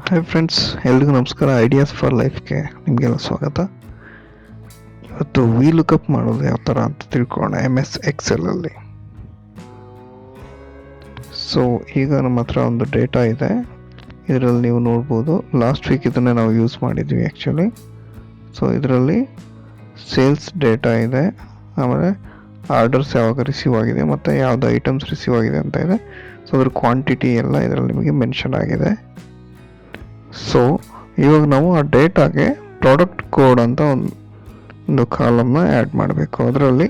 Hi friends, ಎಲ್ರಿಗೂ ನಮಸ್ಕಾರ. Ideas for ಲೈಫ್ಗೆ ನಿಮಗೆಲ್ಲ ಸ್ವಾಗತ. ಇವತ್ತು ವಿ ಲುಕಪ್ ಮಾಡೋದು ಯಾವ ಥರ ಅಂತ ತಿಳ್ಕೊಳ್ಳೋಣ MS Excelಲ್ಲಿ. ಸೊ ಈಗ ನಮ್ಮ ಹತ್ರ ಒಂದು ಡೇಟಾ ಇದೆ. ಇದರಲ್ಲಿ ನೀವು ನೋಡ್ಬೋದು, ಲಾಸ್ಟ್ ವೀಕ್ ಇದನ್ನೇ ನಾವು ಯೂಸ್ ಮಾಡಿದ್ವಿ ಆ್ಯಕ್ಚುಲಿ. ಸೊ ಇದರಲ್ಲಿ ಸೇಲ್ಸ್ ಡೇಟಾ ಇದೆ, ಆಮೇಲೆ ಆರ್ಡರ್ಸ್ ಯಾವಾಗ ರಿಸೀವ್ ಆಗಿದೆ ಮತ್ತು ಯಾವುದು ಐಟಮ್ಸ್ ರಿಸೀವ್ ಆಗಿದೆ ಅಂತ ಇದೆ. ಸೊ ಅದ್ರ ಕ್ವಾಂಟಿಟಿ ಎಲ್ಲ ಇದರಲ್ಲಿ ನಿಮಗೆ ಮೆನ್ಷನ್ ಆಗಿದೆ. ಸೊ ಇವಾಗ ನಾವು ಆ ಡೇಟಾಗೆ ಪ್ರಾಡಕ್ಟ್ ಕೋಡ್ ಅಂತ ಒಂದು ಕಾಲಮ್ನ ಆ್ಯಡ್ ಮಾಡಬೇಕು. ಅದರಲ್ಲಿ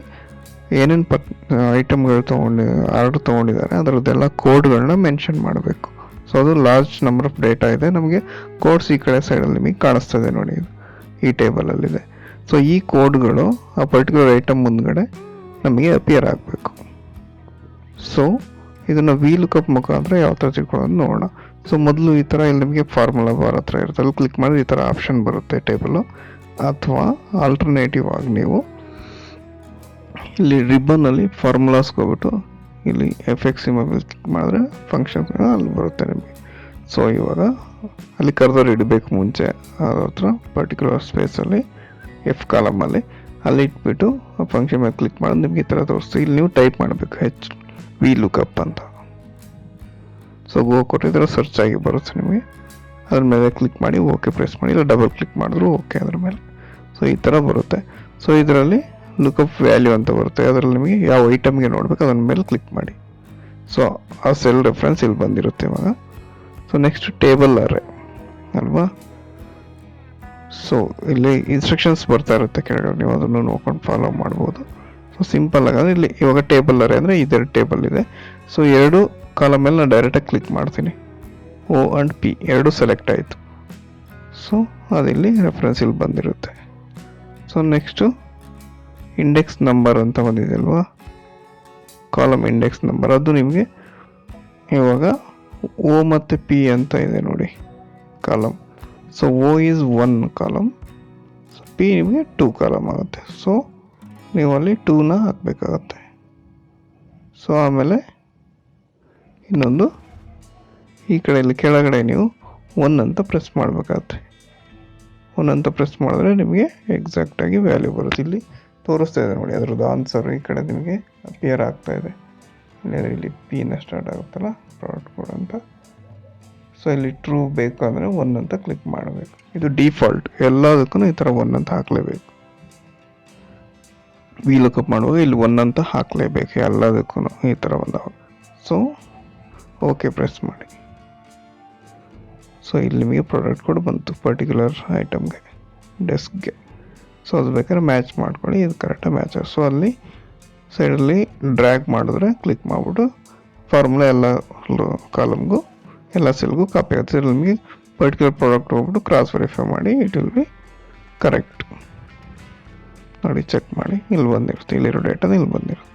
ಏನೇನು ಐಟಮ್ಗಳು ಆರ್ಡರ್ ತೊಗೊಂಡಿದ್ದಾರೆ ಅದರದ್ದೆಲ್ಲ ಕೋಡ್ಗಳನ್ನ ಮೆನ್ಷನ್ ಮಾಡಬೇಕು. ಸೊ ಅದು ಲಾರ್ಜ್ ನಂಬರ್ ಆಫ್ ಡೇಟಾ ಇದೆ. ನಮಗೆ ಕೋಡ್ಸ್ ಈ ಕಡೆ ಸೈಡಲ್ಲಿ ನಿಮಗೆ ಕಾಣಿಸ್ತದೆ ನೋಡಿ, ಈ ಟೇಬಲಲ್ಲಿದೆ. ಸೊ ಈ ಕೋಡ್ಗಳು ಆ ಪರ್ಟಿಕ್ಯುಲರ್ ಐಟಮ್ ಮುಂದ್ಗಡೆ ನಮಗೆ ಅಪಿಯರ್ ಆಗಬೇಕು. ಸೊ ಇದನ್ನು ವಿ ಲುಕಪ್ ಮುಖಾಂತರ ಯಾವ ಥರ ತಿಳ್ಕೊಳ್ಳೋದು ನೋಡೋಣ. ಸೊ ಮೊದಲು ಈ ಥರ ಇಲ್ಲಿ ನಿಮಗೆ ಫಾರ್ಮುಲಾ ಬಾರ್ ಹತ್ರ ಇರುತ್ತೆ, ಅಲ್ಲಿ ಕ್ಲಿಕ್ ಮಾಡಿದ್ರೆ ಈ ಥರ ಆಪ್ಷನ್ ಬರುತ್ತೆ ಟೇಬಲು. ಅಥವಾ ಆಲ್ಟರ್ನೇಟಿವ್ ಆಗಿ ನೀವು ಇಲ್ಲಿ ರಿಬ್ಬನ್ನಲ್ಲಿ ಫಾರ್ಮುಲಾಸ್ಗೆ ಹೋಗ್ಬಿಟ್ಟು ಇಲ್ಲಿ FX ಮೊಬೈಲ್ ಕ್ಲಿಕ್ ಮಾಡಿದ್ರೆ ಫಂಕ್ಷನ್ಸ್ ಅಲ್ಲಿ ಬರುತ್ತೆ ನಿಮಗೆ. ಸೊ ಇವಾಗ ಅಲ್ಲಿ ಕರ್ಸರ್ ಇಡಬೇಕು ಮುಂಚೆ ಅದ್ರ ಹತ್ರ ಪರ್ಟಿಕ್ಯುಲರ್ ಸ್ಪೇಸಲ್ಲಿ F ಕಾಲಮಲ್ಲಿ ಅಲ್ಲಿ ಇಟ್ಬಿಟ್ಟು ಆ ಫಂಕ್ಷನ್ ಮೇಲೆ ಕ್ಲಿಕ್ ಮಾಡೋದು ನಿಮಗೆ ಈ ಥರ ತೋರಿಸ್ತು. ಇಲ್ಲಿ ನೀವು ಟೈಪ್ ಮಾಡಬೇಕು ವಿ ಲುಕಪ್ ಅಂತ. ಸೊ ಗೋ ಕೊಟ್ಟರೆ ಈ ಥರ ಸರ್ಚ್ ಆಗಿ ಬರುತ್ತೆ ನಿಮಗೆ. ಅದ್ರ ಮೇಲೆ ಕ್ಲಿಕ್ ಮಾಡಿ ಓಕೆ ಪ್ರೆಸ್ ಮಾಡಿ, ಇಲ್ಲ ಡಬಲ್ ಕ್ಲಿಕ್ ಮಾಡಿದ್ರು ಓಕೆ ಅದ್ರ ಮೇಲೆ. ಸೊ ಈ ಥರ ಬರುತ್ತೆ. ಸೊ ಇದರಲ್ಲಿ ಲುಕಪ್ ವ್ಯಾಲ್ಯೂ ಅಂತ ಬರುತ್ತೆ. ಅದರಲ್ಲಿ ನಿಮಗೆ ಯಾವ ಐಟಮ್ಗೆ ನೋಡಬೇಕು ಅದ್ರ ಮೇಲೆ ಕ್ಲಿಕ್ ಮಾಡಿ. ಸೊ ಆ ಸೆಲ್ ರೆಫರೆನ್ಸ್ ಇಲ್ಲಿ ಬಂದಿರುತ್ತೆ ಇವಾಗ. ಸೊ ನೆಕ್ಸ್ಟ್ ಟೇಬಲ್ ಅರೇ ಅಲ್ವಾ. ಸೊ ಇಲ್ಲಿ ಇನ್ಸ್ಟ್ರಕ್ಷನ್ಸ್ ಬರ್ತಾ ಇರುತ್ತೆ ಕೆಳಗಡೆ, ನೀವು ಅದನ್ನು ನೋಡ್ಕೊಂಡು ಫಾಲೋ ಮಾಡ್ಬೋದು. ಸೊ ಸಿಂಪಲ್ ಆಗಿ ಇಲ್ಲಿ ಇವಾಗ ಟೇಬಲ್ ಅರೇ ಅಂದರೆ ಇದರ ಟೇಬಲ್ ಇದೆ. ಸೊ ಎರಡು ಕಾಲಮ್ ಮೇಲೆ ನಾನು ಡೈರೆಕ್ಟಾಗಿ ಕ್ಲಿಕ್ ಮಾಡ್ತೀನಿ. O and P ಎರಡು ಸೆಲೆಕ್ಟ್ ಆಯಿತು. ಸೊ ಅದಿಲ್ಲಿ ರೆಫರೆನ್ಸ್ ಇಲ್ಲಿ ಬಂದಿರುತ್ತೆ. ಸೊ ನೆಕ್ಸ್ಟು ಇಂಡೆಕ್ಸ್ ನಂಬರ್ ಅಂತ ಬಂದಿದೆ ಅಲ್ವಾ, ಕಾಲಮ್ ಇಂಡೆಕ್ಸ್ ನಂಬರ್. ಅದು ನಿಮಗೆ ಇವಾಗ O ಮತ್ತು P ಅಂತ ಇದೆ ನೋಡಿ column. So O is 1 column, P ನಿಮಗೆ 2 ಕಾಲಮ್ ಆಗುತ್ತೆ. ಸೊ ನೀವು ಅಲ್ಲಿ 2ನ ಹಾಕಬೇಕಾಗತ್ತೆ. ಸೊ ಆಮೇಲೆ ಇನ್ನೊಂದು ಈ ಕಡೆ ಇಲ್ಲಿ ಕೆಳಗಡೆ ನೀವು 1 ಅಂತ ಪ್ರೆಸ್ ಮಾಡಬೇಕಾಗತ್ತೆ. 1 ಅಂತ ಪ್ರೆಸ್ ಮಾಡಿದ್ರೆ ನಿಮಗೆ ಎಕ್ಸಾಕ್ಟಾಗಿ ವ್ಯಾಲ್ಯೂ ಬರುತ್ತೆ. ಇಲ್ಲಿ ತೋರಿಸ್ತಾ ಇದೆ ನೋಡಿ ಅದರದ್ದು ಆನ್ಸರು ಈ ಕಡೆ ನಿಮಗೆ ಅಪಿಯರ್ ಆಗ್ತಾ ಇದೆ. ಇಲ್ಲಿ P ಸ್ಟಾರ್ಟ್ ಆಗುತ್ತಲ್ಲ ಪ್ರಾಡಕ್ಟ್ ಕೋಡ್ ಅಂತ. ಸೊ ಇಲ್ಲಿ ಟ್ರೂ ಬೇಕು ಅಂದರೆ 1 ಅಂತ ಕ್ಲಿಕ್ ಮಾಡಬೇಕು. ಇದು ಡಿಫಾಲ್ಟ್, ಎಲ್ಲದಕ್ಕೂ ಈ ಥರ 1 ಅಂತ ಹಾಕಲೇಬೇಕು. ವಿ ಲುಕಪ್ ಮಾಡುವಾಗ ಇಲ್ಲಿ 1 ಅಂತ ಹಾಕಲೇಬೇಕು ಎಲ್ಲದಕ್ಕೂ ಈ ಥರ ಬಂದಾಗ. ಸೊ ಓಕೆ ಪ್ರೆಸ್ ಮಾಡಿ. ಸೊ ಇಲ್ಲಿ ನಿಮಗೆ ಪ್ರಾಡಕ್ಟ್ ಕೋಡ್ ಬಂತು ಪರ್ಟಿಕ್ಯುಲರ್ ಐಟಮ್ಗೆ, ಡೆಸ್ಕ್ಗೆ. ಸೊ ಅದು ಬೇಕಾದ್ರೆ ಮ್ಯಾಚ್ ಮಾಡ್ಕೊಳ್ಳಿ, ಇದು ಕರೆಕ್ಟಾಗಿ ಮ್ಯಾಚ್ ಆಗುತ್ತೆ. ಸೊ ಅಲ್ಲಿ ಸೈಡಲ್ಲಿ ಡ್ರ್ಯಾಗ್ ಮಾಡಿದ್ರೆ ಕ್ಲಿಕ್ ಮಾಡಿಬಿಟ್ಟು ಫಾರ್ಮುಲಾ ಎಲ್ಲ ಕಾಲಮ್ಗೂ ಎಲ್ಲ ಸೆಲ್ಗೂ ಕಾಪಿ ಆಗುತ್ತೆ. ಇಲ್ಲಿ ನಿಮಗೆ ಪರ್ಟಿಕ್ಯುಲರ್ ಪ್ರಾಡಕ್ಟ್ ಹೋಗ್ಬಿಟ್ಟು ಕ್ರಾಸ್ ವೆರಿಫೈ ಮಾಡಿ, ಇಟ್ ವಿಲ್ ಬಿ ಕರೆಕ್ಟ್ ನೋಡಿ, ಚೆಕ್ ಮಾಡಿ. ಇಲ್ಲಿ ಬಂದಿರುತ್ತೆ, ಇಲ್ಲಿರೋ ಡೇಟಾನ ಇಲ್ಲಿ ಬಂದಿರುತ್ತೆ.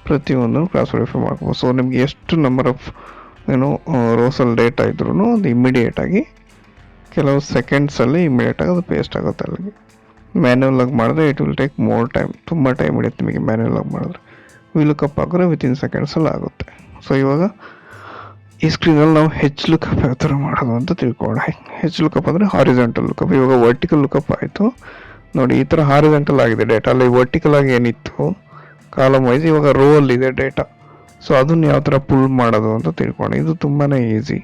ಪ್ರತಿಯೊಂದನ್ನು ಕ್ರಾಸ್ ವೆರಿಫೈ ಮಾಡ್ಬೋದು. ಸೊ ನಿಮ್ಗೆ ಎಷ್ಟು ನಂಬರ್ ಆಫ್ ರೋಸಲ್ಲಿ ಡೇಟಾ ಇದ್ರೂ ಅದು ಇಮ್ಮಿಡಿಯೇಟಾಗಿ ಕೆಲವು ಸೆಕೆಂಡ್ಸಲ್ಲಿ ಇಮ್ಮಿಡಿಯೇಟಾಗಿ ಅದು ಪೇಸ್ಟ್ ಆಗುತ್ತೆ ಅಲ್ಲಿಗೆ. ಮ್ಯಾನ್ಯಲ್ ಆಗಿ ಮಾಡಿದ್ರೆ it will take more time, ತುಂಬ ಟೈಮ್ ಹಿಡಿಯುತ್ತೆ ನಿಮಗೆ ಮ್ಯಾನ್ಯಲ್ ಆಗಿ ಮಾಡಿದ್ರೆ. ವಿ ಲುಕಪ್ ಹಾಕಿದ್ರೆ ವಿತಿನ್ ಸೆಕೆಂಡ್ಸಲ್ಲಿ ಆಗುತ್ತೆ. ಸೊ ಇವಾಗ ಈ ಸ್ಕ್ರೀನಲ್ಲಿ ನಾವು HLOOKUP ಯಾವ ಥರ ಮಾಡೋದು ಅಂತ ತಿಳ್ಕೊಳ್ಳೋಣ. HLOOKUP ಅಂದರೆ ಹಾರಿಜಾಂಟಲ್ ಲುಕಪ್. ಇವಾಗ ವರ್ಟಿಕಲ್ ಲುಕಪ್ ಆಯಿತು ನೋಡಿ, ಈ ಥರ ಹಾರಿಜಾಂಟಲ್ ಆಗಿದೆ ಡೇಟಾ. ಅಲ್ಲಿ ವರ್ಟಿಕಲ್ ಆಗಿ ಏನಿತ್ತು ಕಾಲಮ್ ವೈಸ್, ಇವಾಗ ರೋ ಅಲ್ಲಿದೆ ಡೇಟಾ. ಸೊ ಅದನ್ನು ಯಾವ ಥರ ಪುಲ್ ಮಾಡೋದು ಅಂತ ತಿಳ್ಕೊಂಡು, ಇದು ತುಂಬಾ ಈಸಿ.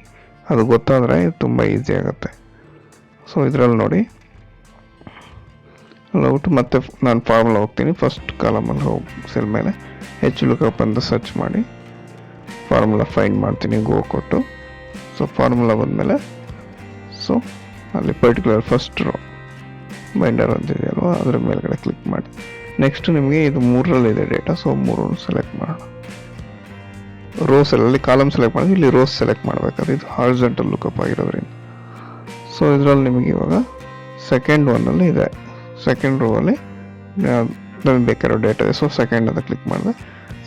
ಅದು ಗೊತ್ತಾದರೆ ಇದು ತುಂಬ ಈಸಿ ಆಗುತ್ತೆ. ಸೊ ಇದರಲ್ಲಿ ನೋಡಿ ಹೋಗ್ಬಿಟ್ಟು ಮತ್ತೆ ನಾನು ಫಾರ್ಮುಲಾ ಹೋಗ್ತೀನಿ. ಫಸ್ಟ್ ಕಾಲಮಲ್ಲಿ ಹೋಗಿ ಸೆಲ್ ಮೇಲೆ HLOOKUP ಅಂತ ಸರ್ಚ್ ಮಾಡಿ ಫಾರ್ಮುಲಾ ಫೈಂಡ್ ಮಾಡ್ತೀನಿ, ಗೋ ಕೊಟ್ಟು. ಸೊ ಫಾರ್ಮುಲಾ ಬಂದಮೇಲೆ ಸೊ ಅಲ್ಲಿ ಪರ್ಟಿಕ್ಯುಲರ್ ಫಸ್ಟ್ ರೋ ಬೈಂಡರ್ ಅಂತಿದೆಯಲ್ವ, ಅದ್ರ ಮೇಲ್ಗಡೆ ಕ್ಲಿಕ್ ಮಾಡಿ. ನೆಕ್ಸ್ಟ್ ನಿಮಗೆ ಇದು 3ರಲ್ಲಿದೆ ಡೇಟಾ. ಸೊ 3 ಸೆಲೆಕ್ಟ್ ಮಾಡೋಣ. ರೋಸಲ್ಲಿ ಕಾಲಮ್ ಸೆಲೆಕ್ಟ್ ಮಾಡಿ, ಇಲ್ಲಿ ರೋಸ್ ಸೆಲೆಕ್ಟ್ ಮಾಡಬೇಕಾದ್ರೆ ಇದು ಹಾರಿಜಾಂಟಲ್ ಲುಕಪ್ ಆಗಿರೋದ್ರಿಂದ. ಸೊ ಇದರಲ್ಲಿ ನಿಮಗೆ ಇವಾಗ ಸೆಕೆಂಡ್ ಒನ್ನಲ್ಲಿ ಇದೆ, ಸೆಕೆಂಡ್ ರೋ ಅಲ್ಲಿ ನಮಗೆ ಬೇಕಾಗಿರೋ ಡೇಟಾ ಇದೆ. ಸೊ ಸೆಕೆಂಡ್ ಅಂತ ಕ್ಲಿಕ್ ಮಾಡಿದೆ.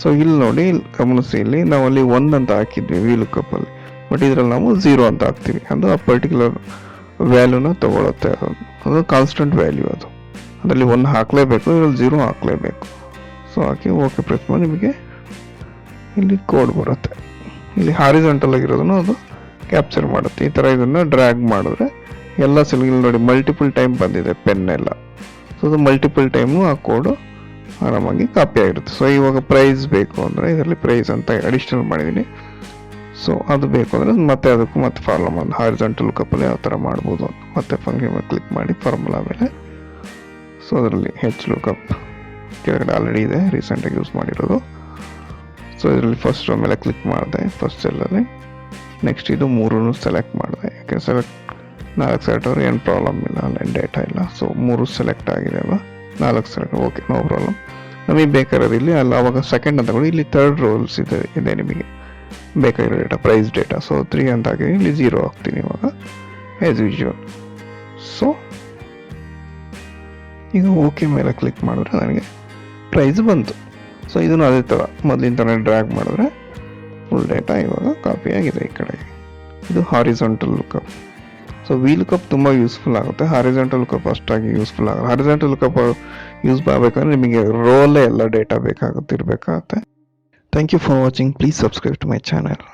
ಸೊ ಇಲ್ಲಿ ನೋಡಿ, ಇಲ್ಲಿ ಗಮನಿಸಿ, ಇಲ್ಲಿ ನಾವು ಅಲ್ಲಿ 1 ಅಂತ ಹಾಕಿದ್ವಿ ವಿ ಲುಕಪ್ಪಲ್ಲಿ, ಬಟ್ ಇದರಲ್ಲಿ ನಾವು 0 ಅಂತ ಹಾಕ್ತೀವಿ. ಅದು ಆ ಪರ್ಟಿಕ್ಯುಲರ್ ವ್ಯಾಲ್ಯೂನ ತೊಗೊಳುತ್ತೆ. ಅದು ಕಾನ್ಸ್ಟೆಂಟ್ ವ್ಯಾಲ್ಯೂ, ಅದು ಅದರಲ್ಲಿ 1 ಹಾಕಲೇಬೇಕು, ಇದರಲ್ಲಿ 0 ಹಾಕಲೇಬೇಕು. ಸೊ ಹಾಕಿ ಓಕೆ ಪ್ರೆಸ್ ಮಾಡಿ ನಿಮಗೆ ಇಲ್ಲಿ ಕೋಡ್ ಬರುತ್ತೆ. ಇಲ್ಲಿ ಹಾರಿಜಾಂಟಲ್ ಆಗಿರೋದನ್ನು ಅದು ಕ್ಯಾಪ್ಚರ್ ಮಾಡುತ್ತೆ. ಈ ಥರ ಇದನ್ನು ಡ್ರ್ಯಾಗ್ ಮಾಡಿದ್ರೆ ಎಲ್ಲ ಸೆಲ್ಗಳು ನೋಡಿ ಮಲ್ಟಿಪಲ್ ಟೈಮ್ ಬಂದಿದೆ ಪೆನ್ ಎಲ್ಲ. ಸೊ ಅದು ಮಲ್ಟಿಪಲ್ ಟೈಮು ಆ ಕೋಡು ಆರಾಮಾಗಿ ಕಾಪಿ ಆಗಿರುತ್ತೆ. ಸೊ ಇವಾಗ ಪ್ರೈಸ್ ಬೇಕು ಅಂದರೆ ಇದರಲ್ಲಿ ಪ್ರೈಸ್ ಅಂತ ಅಡಿಷ್ನಲ್ ಮಾಡಿದ್ದೀನಿ. ಸೊ ಅದು ಬೇಕು ಅಂದರೆ ಮತ್ತೆ ಅದಕ್ಕೂ ಮತ್ತೆ ಫಾರ್ಮುಲಾ ಒಂದು ಹಾರಿಜಾಂಟಲ್ ಲುಕಪ್ಪಲ್ಲಿ ಯಾವ ಥರ ಮಾಡ್ಬೋದು ಅಂತ ಮತ್ತೆ ಫಂಕ್ಷನ್ ಮೇಲೆ ಕ್ಲಿಕ್ ಮಾಡಿ ಫಾರ್ಮುಲಾ ಮೇಲೆ. ಸೊ ಅದರಲ್ಲಿ HLOOKUP ಕೆಳಗಡೆ ಆಲ್ರೆಡಿ ಇದೆ, ರೀಸೆಂಟಾಗಿ ಯೂಸ್ ಮಾಡಿರೋದು. ಸೊ ಇದರಲ್ಲಿ ಫಸ್ಟ್ ಮೇಲೆ ಕ್ಲಿಕ್ ಮಾಡಿದೆ ಫಸ್ಟ್ ಸೆಲ್ಲಲ್ಲಿ. ನೆಕ್ಸ್ಟ್ ಇದು ಮೂರೂ ಸೆಲೆಕ್ಟ್ ಮಾಡಿದೆ. ಯಾಕೆ ಸೆಲೆಕ್ಟ್ 4 ಸೆಲೆಕ್ಟ್ ಆದರೆ ಏನು ಪ್ರಾಬ್ಲಮ್ ಇಲ್ಲ, ಅಲ್ಲೇನು ಡೇಟಾ ಇಲ್ಲ. ಸೊ 3 ಸೆಲೆಕ್ಟ್ ಆಗಿದೆ ಅಲ್ವಾ, 4 ಸೆಲೆಕ್ಟ್, ಓಕೆ, ನೋ ಪ್ರಾಬ್ಲಮ್. ನಮಗೆ ಬೇಕಾಗಿರೋದು ಇಲ್ಲಿ ಅಲ್ಲ, ಅವಾಗ ಸೆಕೆಂಡ್ ಅಂತ ತಗೊಂಡು ಇಲ್ಲಿ 3rd ರೋಲ್ಸ್ ಇದೆ ನಿಮಗೆ ಬೇಕಾಗಿರೋ ಡೇಟಾ, ಪ್ರೈಸ್ ಡೇಟಾ. ಸೊ 3 ಅಂತ ಹಾಕಿ ಇಲ್ಲಿ 0 ಹಾಕ್ತೀನಿ ಇವಾಗ ಆ್ಯಸ್ ಯೂಶುವಲ್. ಸೊ ಈಗ ಓಕೆ ಮೇಲೆ ಕ್ಲಿಕ್ ಮಾಡಿದ್ರೆ ನನಗೆ ಪ್ರೈಸ್ ಬಂತು. ಸೊ ಇದನ್ನು ಅದೇ ಥರ ಮೊದಲಿನ ಥರ ಡ್ರ್ಯಾಗ್ ಮಾಡಿದ್ರೆ ಫುಲ್ ಡೇಟಾ ಇವಾಗ ಕಾಪಿ ಆಗಿದೆ ಈ ಕಡೆಗೆ. ಇದು ಹಾರಿಜಾಂಟಲ್ ಲುಕಪ್. ಸೊ VLOOKUP ತುಂಬ ಯೂಸ್ಫುಲ್ ಆಗುತ್ತೆ, ಹಾರಿಜಾಂಟಲ್ ಲುಕಪ್ ಅಷ್ಟಾಗಿ ಯೂಸ್ಫುಲ್ ಆಗುತ್ತೆ. ಹಾರಿಜಾಂಟಲ್ ಲುಕಪ್ ಯೂಸ್ ಮಾಡಬೇಕಂದ್ರೆ ನಿಮಗೆ ರೋಲೇ ಎಲ್ಲ ಡೇಟಾ ಇರಬೇಕಾಗುತ್ತೆ. Thank you for watching. Please subscribe to my channel.